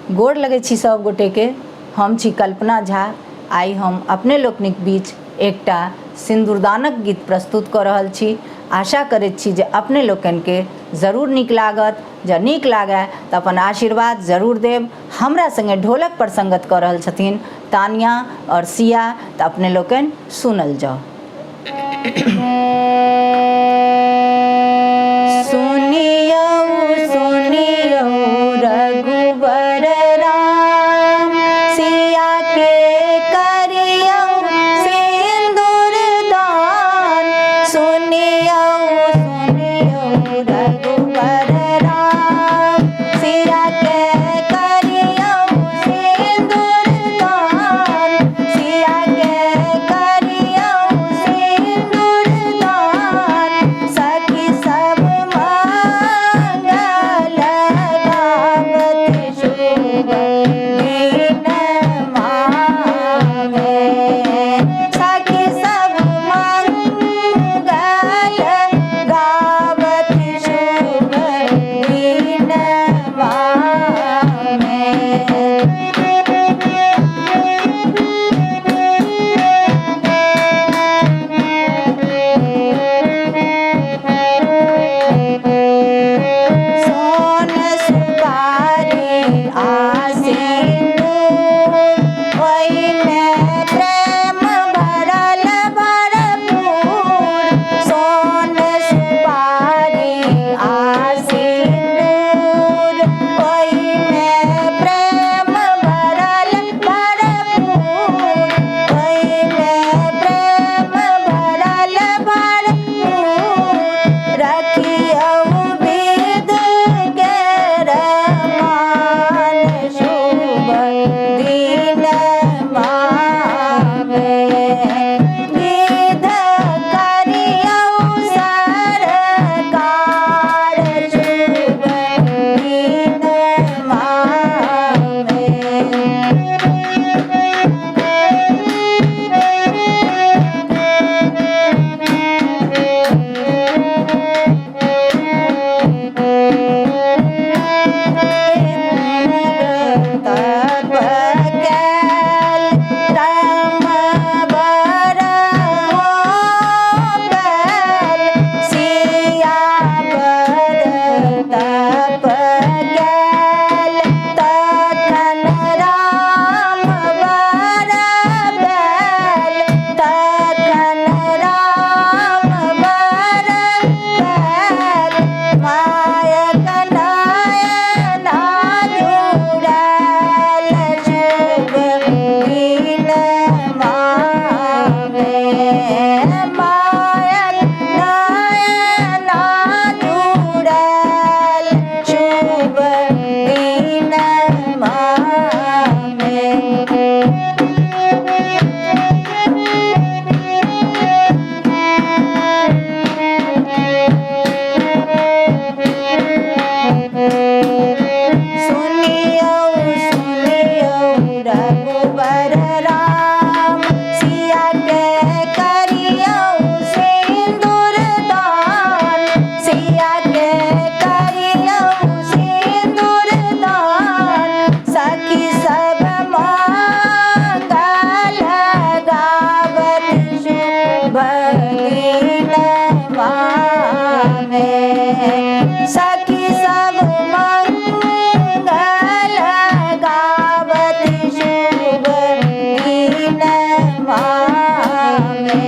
गोड़ लगै छी सब गोटे के। हम छी कल्पना झा। आई हम अपने लोकनिक बीच एकटा सिंदूरदानक गीत प्रस्तुत कऽ रहल छी। आशा करैत छी जे अपने लोकन के जरूर नीक लागत। जँ नीक लागै तऽ अपन आशीर्वाद जरूर देब। हमरा संगे ढोलक पर संगत कऽ रहल छथिन तानिया और सिया। तऽ अपने लोकन सुनल जाओ। सुनियो सुनियो रघुबर राम, सिया के करियो सिंदूर दान। सुनियो सुनियो रघुबर राम, सिया के करियो सिंदूर दान। सिया के करियो सिंदूर दान, सखी सब मंगल गावत शुभ दिन मावे। सखी सब मंगल गावत शुभ दिन मावे। सोन सुपारी सिंदूर, ओइमे प्रेम भरल भरपूर। सोन सुपारी सिंदूर, ओइमे प्रेम भरल भरपूर। ओइमे प्रेम भरल भरपूर, रखियो विध के रमान शुभ दिन मावे। विध करियो सरकार शुभ दिन मावे। तप कैल राम बर हो कैल, सिया बर तप कैल। तखन राम बर बैल, तखन राम बर बैल। मायक नयना जुड़ल शुभ दिन मावे। मायक नयना जुड़ल शुभ दिन मावे। सुनियो सुनियो रघुबर राम, सिया के करियो सिंदूर दान। सिया के करियो सिंदूर दान, सखी सब मंगल गावत शुभ दिन मावे। सखी सब मंगल गावत शुभ दिन मावे।